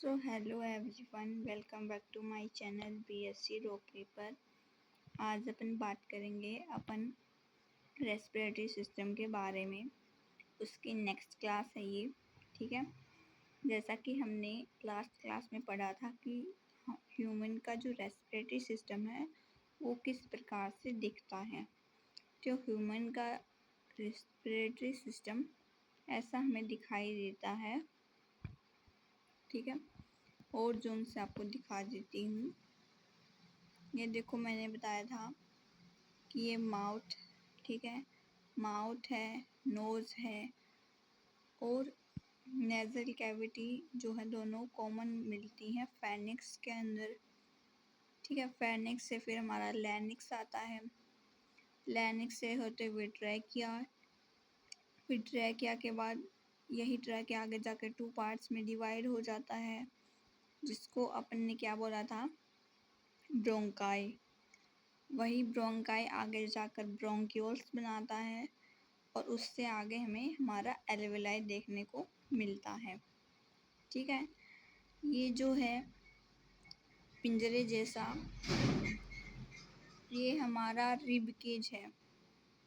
So hello everyone, welcome back to my channel BSc rock paper. आज अपन बात करेंगे अपन रेस्पिरेटरी सिस्टम के बारे में। उसकी नेक्स्ट क्लास है ये, ठीक है। जैसा कि हमने लास्ट क्लास में पढ़ा था कि ह्यूमन का जो रेस्पिरेटरी सिस्टम है वो किस प्रकार से दिखता है। जो ह्यूमन का रेस्पिरेटरी सिस्टम ऐसा हमें दिखाई देता है, ठीक है। और जोन से आपको दिखा देती हूँ। ये देखो, मैंने बताया था कि ये माउथ, ठीक है, माउथ है, नोज़ है और नेज़ल कैविटी जो है दोनों कॉमन मिलती हैं फेनिक्स के अंदर, ठीक है। फेनिक्स से फिर हमारा लैनिक्स आता है, लैनिक्स से होते हुए ट्रैकिया, फिर ट्रैकिया के बाद यही ट्रैकिया आगे जाकर 2 पार्ट्स में डिवाइड हो जाता है, जिसको अपन ने क्या बोला था, ब्रोंकाई। वही ब्रोंकाई आगे जाकर ब्रोंक्यूल्स बनाता है और उससे आगे हमें हमारा एल्वेलाई देखने को मिलता है, ठीक है। ये जो है पिंजरे जैसा, ये हमारा रिब केज है,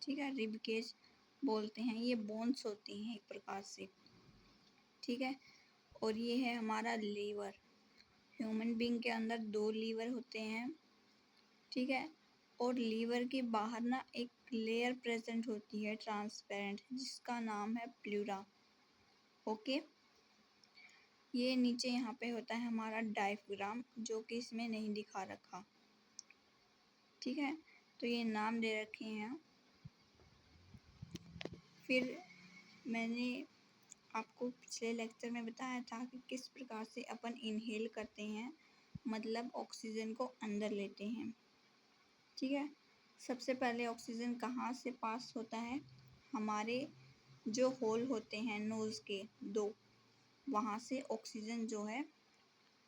ठीक है, रिब केज बोलते हैं। ये बोन्स होती हैं एक प्रकार से, ठीक है। और ये है हमारा लीवर। ह्यूमन बीइंग के अंदर 2 लीवर होते हैं, ठीक है। और लीवर के बाहर ना एक लेयर प्रेजेंट होती है ट्रांसपेरेंट, जिसका नाम है प्लूरा, ओके। ये नीचे यहाँ पे होता है हमारा डायफ्राम, जो कि इसमें नहीं दिखा रखा, ठीक है। तो ये नाम दे रखे हैं। फिर मैंने आपको पिछले लेक्चर में बताया था कि किस प्रकार से अपन इनहेल करते हैं, मतलब ऑक्सीजन को अंदर लेते हैं, ठीक है। सबसे पहले ऑक्सीजन कहाँ से पास होता है, हमारे जो होल होते हैं नोज़ के 2, वहाँ से ऑक्सीजन जो है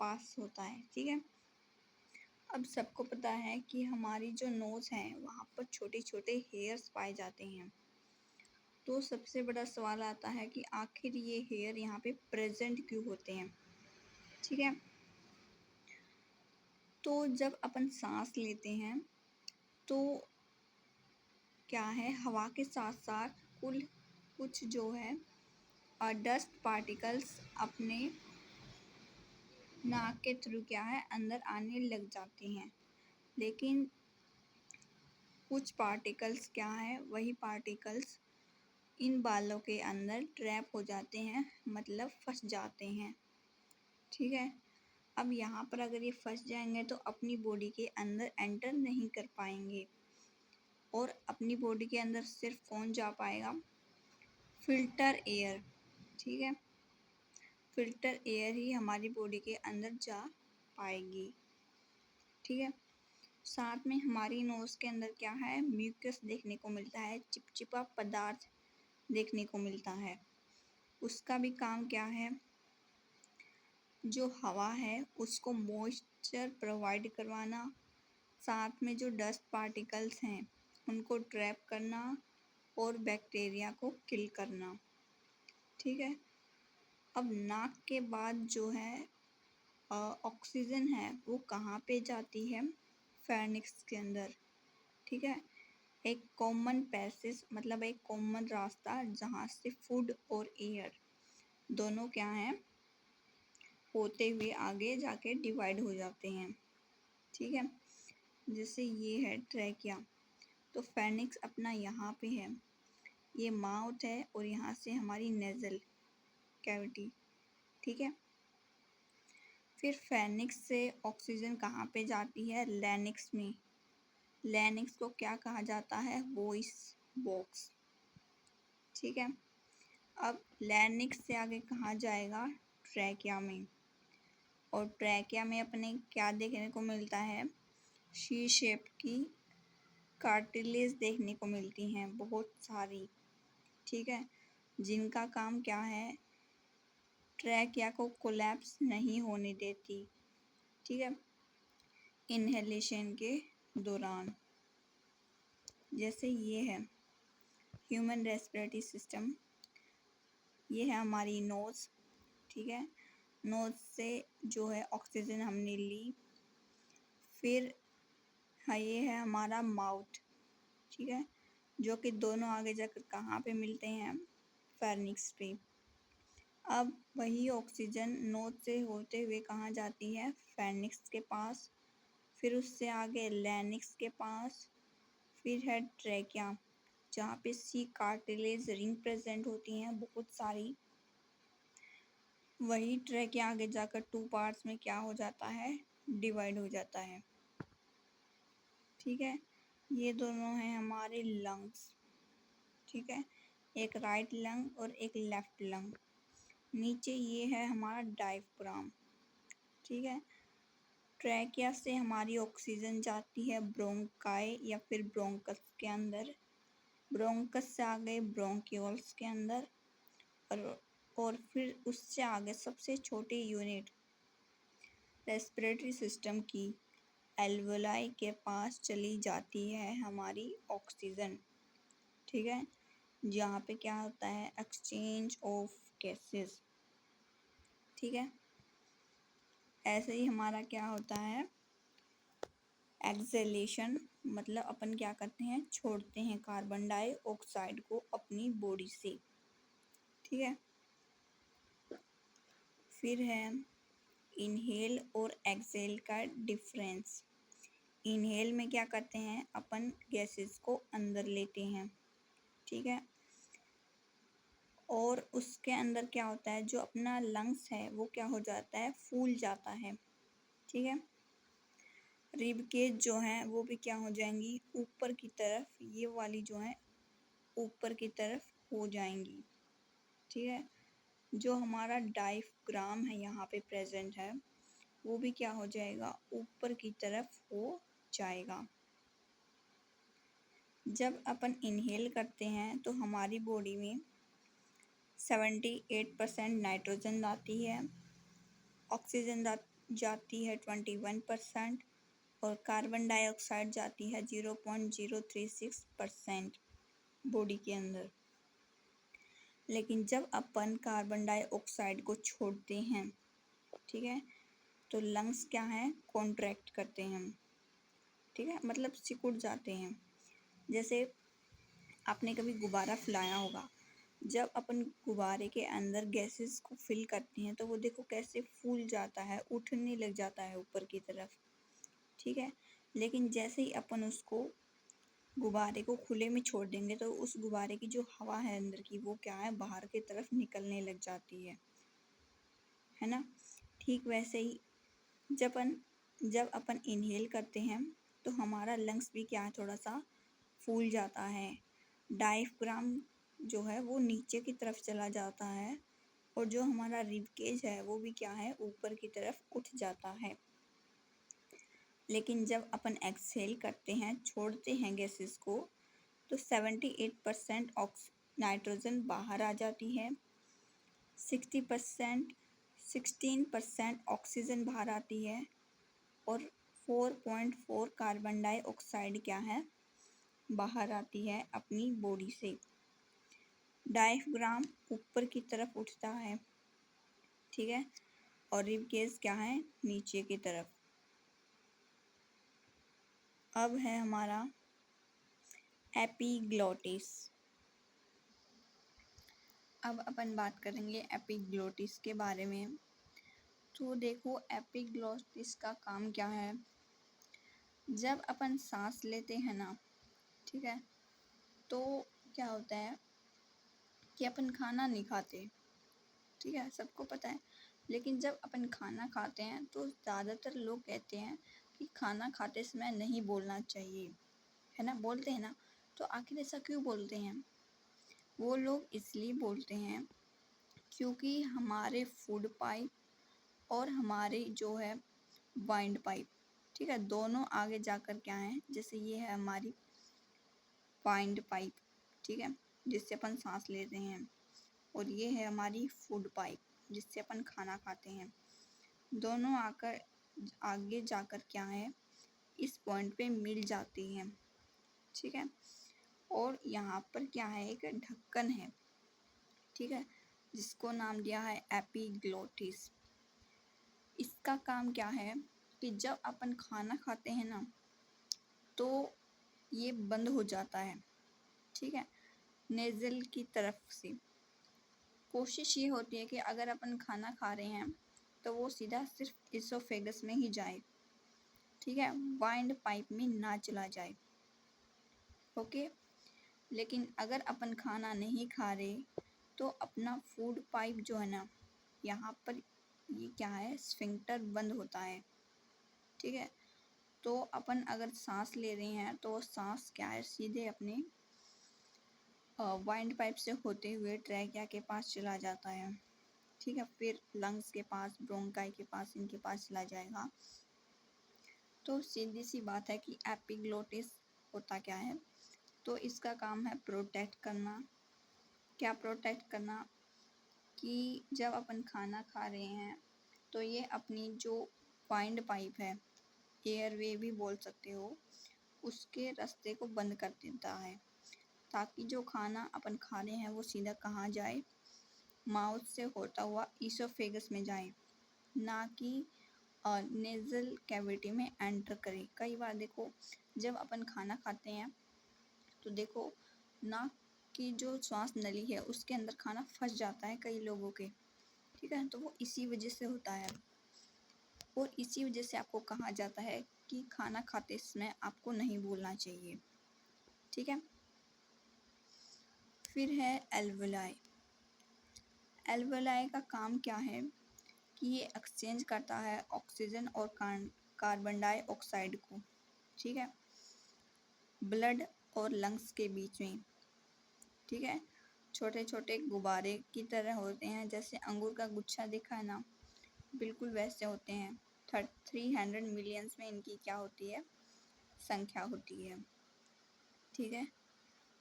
पास होता है, ठीक है। अब सबको पता है कि हमारी जो नोज़ है वहाँ पर छोटे छोटे हेयर्स पाए जाते हैं। तो सबसे बड़ा सवाल आता है कि आखिर ये हेयर यहाँ पे प्रेजेंट क्यों होते हैं, ठीक है। तो जब अपन सांस लेते हैं तो क्या है, हवा के साथ साथ कुछ जो है डस्ट पार्टिकल्स अपने नाक के थ्रू क्या है अंदर आने लग जाती हैं। लेकिन कुछ पार्टिकल्स क्या है, वही पार्टिकल्स इन बालों के अंदर ट्रैप हो जाते हैं, मतलब फंस जाते हैं, ठीक है। अब यहाँ पर अगर ये फंस जाएंगे तो अपनी बॉडी के अंदर एंटर नहीं कर पाएंगे, और अपनी बॉडी के अंदर सिर्फ कौन जा पाएगा, फिल्टर एयर, ठीक है। फिल्टर एयर ही हमारी बॉडी के अंदर जा पाएगी, ठीक है। साथ में हमारी नोज़ के अंदर क्या है, म्यूकस देखने को मिलता है, चिपचिपा पदार्थ देखने को मिलता है। उसका भी काम क्या है, जो हवा है उसको मॉइस्चर प्रोवाइड करवाना, साथ में जो डस्ट पार्टिकल्स हैं उनको ट्रैप करना और बैक्टीरिया को किल करना, ठीक है। अब नाक के बाद जो है ऑक्सीजन है वो कहाँ पे जाती है, फेनिक्स के अंदर, ठीक है। एक कॉमन पैसेज, मतलब एक कॉमन रास्ता जहाँ से फूड और एयर दोनों क्या हैं होते हुए आगे जाके डिवाइड हो जाते हैं, ठीक है। जैसे ये है ट्रैकिया, तो फेनिक्स अपना यहाँ पे है, ये माउथ है और यहाँ से हमारी नेजल कैविटी, ठीक है। फिर फेनिक्स से ऑक्सीजन कहाँ पे जाती है, लैनिक्स में। लैनिक्स को क्या कहा जाता है, वॉइस बॉक्स, ठीक है। अब लैनिक्स से आगे कहाँ जाएगा, ट्रैकिया में। और ट्रैकिया में अपने क्या देखने को मिलता है, शी शेप की कार्टिलेज देखने को मिलती हैं बहुत सारी, ठीक है, जिनका काम क्या है, ट्रैकिया को कोलैप्स नहीं होने देती, ठीक है, इनहेलेशन के दौरान। जैसे ये है ह्यूमन रेस्पिरेटरी सिस्टम, ये है हमारी नोज़, ठीक है। नोज से जो है ऑक्सीजन हमने ली। फिर ये है हमारा माउथ, ठीक है, जो कि दोनों आगे जाकर कहाँ पे मिलते हैं, फेरिंक्स पे। अब वही ऑक्सीजन नोज से होते हुए कहाँ जाती है, फेरिंक्स के पास, फिर उससे आगे लैरिंक्स के पास, फिर है ट्रैकिया, जहाँ पे सी कार्टिलेज रिंग प्रेजेंट होती हैं बहुत सारी। वही ट्रैकिया आगे जाकर 2 पार्ट्स में क्या हो जाता है, डिवाइड हो जाता है, ठीक है। ये दोनों हैं हमारे लंग्स, ठीक है, एक राइट लंग और एक लेफ्ट लंग। नीचे ये है हमारा डायफ्राम, ठीक है। ट्रैकिया से हमारी ऑक्सीजन जाती है ब्रोंकाई या फिर ब्रोंकस के अंदर, ब्रोंकस से आगे ब्रोंक्यूल्स के अंदर, और फिर उससे आगे सबसे छोटी यूनिट रेस्पिरेटरी सिस्टम की एल्वोलाई के पास चली जाती है हमारी ऑक्सीजन, ठीक है, जहाँ पे क्या होता है, एक्सचेंज ऑफ गैसेस, ठीक है। ऐसे ही हमारा क्या होता है, एक्सेलेशन, मतलब अपन क्या करते हैं, छोड़ते हैं कार्बन डाइऑक्साइड को अपनी बॉडी से, ठीक है। फिर है इनहेल और एक्सेल का डिफरेंस। इनहेल में क्या करते हैं, अपन गैसेस को अंदर लेते हैं, ठीक है, और उसके अंदर क्या होता है, जो अपना लंग्स है वो क्या हो जाता है, फूल जाता है, ठीक है। रिब केज जो है वो भी क्या हो जाएंगी, ऊपर की तरफ, ये वाली जो है ऊपर की तरफ हो जाएंगी, ठीक है। जो हमारा डायफ्राम है यहाँ पे प्रेजेंट है, वो भी क्या हो जाएगा, ऊपर की तरफ हो जाएगा। जब अपन इनहेल करते हैं तो हमारी बॉडी में 78% नाइट्रोजन आती है, ऑक्सीजन जाती है 21% और कार्बन डाइऑक्साइड जाती है 0.036% बॉडी के अंदर। लेकिन जब अपन कार्बन डाइऑक्साइड को छोड़ते हैं, ठीक है, तो लंग्स क्या है, कॉन्ट्रैक्ट करते हैं हम, ठीक है, मतलब सिकुड़ जाते हैं। जैसे आपने कभी गुब्बारा फुलाया होगा, जब अपन गुब्बारे के अंदर गैसेस को फिल करते हैं तो वो देखो कैसे फूल जाता है, उठने लग जाता है ऊपर की तरफ, ठीक है। लेकिन जैसे ही अपन उसको गुब्बारे को खुले में छोड़ देंगे तो उस गुब्बारे की जो हवा है अंदर की वो क्या है, बाहर की तरफ निकलने लग जाती है ना। ठीक वैसे ही जब अपन इनहेल करते हैं तो हमारा लंग्स भी क्या है, थोड़ा सा फूल जाता है, डायफ्राम जो है वो नीचे की तरफ चला जाता है और जो हमारा रिब केज है वो भी क्या है, ऊपर की तरफ उठ जाता है। लेकिन जब अपन एक्सहेल करते हैं, छोड़ते हैं गैसेस को, तो 78% नाइट्रोजन बाहर आ जाती है, 16% ऑक्सीजन बाहर आती है और 4.4 कार्बन डाइऑक्साइड क्या है, बाहर आती है अपनी बॉडी से। डायफ्राम ऊपर की तरफ उठता है, ठीक है, और रिब केज क्या है, नीचे की तरफ। अब है हमारा एपिग्लोटिस। अब अपन बात करेंगे एपिग्लोटिस के बारे में। तो देखो एपिग्लोटिस का काम क्या है, जब अपन सांस लेते हैं ना, ठीक है, तो क्या होता है कि अपन खाना नहीं खाते, ठीक है, सबको पता है। लेकिन जब अपन खाना खाते हैं तो ज़्यादातर लोग कहते हैं कि खाना खाते समय नहीं बोलना चाहिए, है ना, बोलते हैं ना। तो आखिर ऐसा क्यों बोलते हैं, वो लोग इसलिए बोलते हैं क्योंकि हमारे फूड पाइप और हमारे जो है वाइंड पाइप, ठीक है, दोनों आगे जाकर क्या है, जैसे ये है हमारी वाइंड पाइप, ठीक है, जिससे अपन सांस लेते हैं, और ये है हमारी फूड पाइप जिससे अपन खाना खाते हैं। दोनों आकर आगे जाकर क्या है, इस पॉइंट पे मिल जाती हैं, ठीक है, और यहाँ पर क्या है, एक ढक्कन है, ठीक है, जिसको नाम दिया है एपिग्लोटिस। इसका काम क्या है कि जब अपन खाना खाते हैं ना, तो ये बंद हो जाता है, ठीक है, नेज़ल की तरफ से। कोशिश ये होती है कि अगर अपन खाना खा रहे हैं तो वो सीधा सिर्फ इसोफेगस में ही जाए, ठीक है, वाइंड पाइप में ना चला जाए। ओके। लेकिन अगर अपन खाना नहीं खा रहे तो अपना फूड पाइप जो है ना, यहाँ पर ये क्या है, स्फिंक्टर बंद होता है, ठीक है। तो अपन अगर सांस ले रहे हैं तो सांस क्या है, सीधे अपने वाइंड पाइप से होते हुए ट्रैकिया के पास चला जाता है, ठीक है, फिर लंग्स के पास, ब्रोंकाई के पास, इनके पास चला जाएगा। तो सीधी सी बात है कि एपिग्लोटिस होता क्या है, तो इसका काम है प्रोटेक्ट करना। क्या प्रोटेक्ट करना, कि जब अपन खाना खा रहे हैं तो ये अपनी जो वाइंड पाइप है, एयरवे भी बोल सकते हो, उसके रास्ते को बंद कर देता है, ताकि जो खाना अपन खा रहे हैं वो सीधा कहाँ जाए, माउथ से होता हुआ ईसोफेगस में जाए, ना कि नेज़ल कैविटी में एंटर करे। कई बार देखो, जब अपन खाना खाते हैं तो देखो नाक की जो श्वास नली है उसके अंदर खाना फंस जाता है कई लोगों के, ठीक है, तो वो इसी वजह से होता है। और इसी वजह से आपको कहा जाता है कि खाना खाते समय आपको नहीं बोलना चाहिए, ठीक है। फिर है एल्वेलाई। एल्वेलाई का काम क्या है कि ये एक्सचेंज करता है ऑक्सीजन और कार्बन डाइऑक्साइड को, ठीक है, ब्लड और लंग्स के बीच में, ठीक है। छोटे छोटे गुब्बारे की तरह होते हैं, जैसे अंगूर का गुच्छा दिखा है ना, बिल्कुल वैसे होते हैं। 300 मिलियंस में इनकी क्या होती है, संख्या होती है, ठीक है।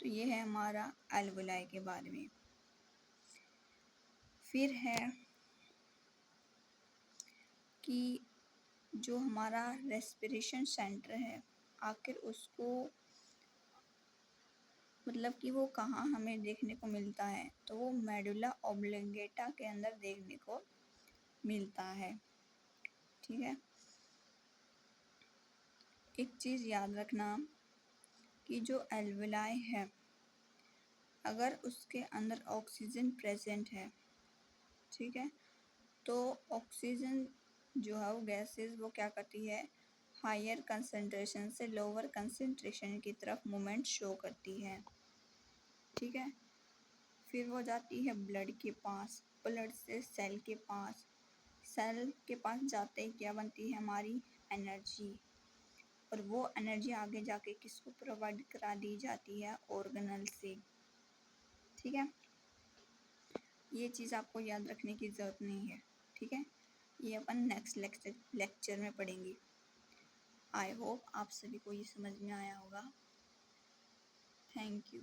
तो ये है हमारा एल्वेलाई के बारे में। फिर है कि जो हमारा रेस्पिरेशन सेंटर है, आखिर उसको मतलब कि वो कहाँ हमें देखने को मिलता है, तो वो मेडुला ऑब्लिंगेटा के अंदर देखने को मिलता है, ठीक है। एक चीज़ याद रखना कि जो एल्वेलाई है, अगर उसके अंदर ऑक्सीजन प्रेजेंट है, ठीक है, तो ऑक्सीजन जो है वो गैसेस वो क्या करती है, हायर कंसंट्रेशन से लोअर कंसंट्रेशन की तरफ मूवमेंट शो करती है, ठीक है। फिर वो जाती है ब्लड के पास, ब्लड से सेल के पास, सेल के पास जाते ही क्या बनती है, हमारी एनर्जी, और वो एनर्जी आगे जाके किसको प्रोवाइड करा दी जाती है, ऑर्गेनल से, ठीक है। ये चीज़ आपको याद रखने की ज़रूरत नहीं है, ठीक है, ये अपन नेक्स्ट लेक्चर में पढ़ेंगे। आई होप आप सभी को ये समझ में आया होगा। Thank you.